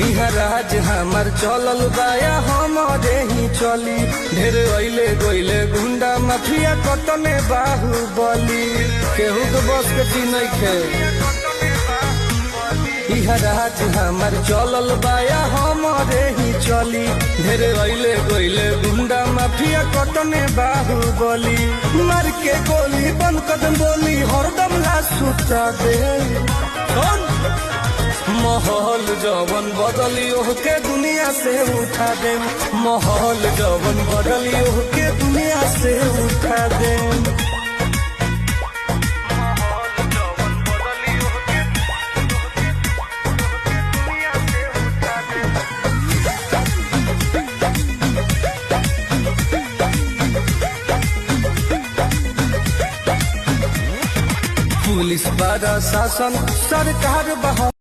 इहा राज हमार चलल बाया हमारे ही चली। ढेर अइले गइले गुंडा माफिया कतने बाहुबली, केहू तो बस के ची नइखे। इहा राज हमार चलल बाया हमारे ही चली। ढेर अइले गइले गुंडा माफिया कतने बाहुबली, मार के गोली बंद कदम बोली हरदम ला सुता दे। माहौल जवन बदली ओहके दुनिया से उठा दे, माहौल जवन बदली ओहके दुनिया से उठा दे। पुलिस प्रशासन सरकार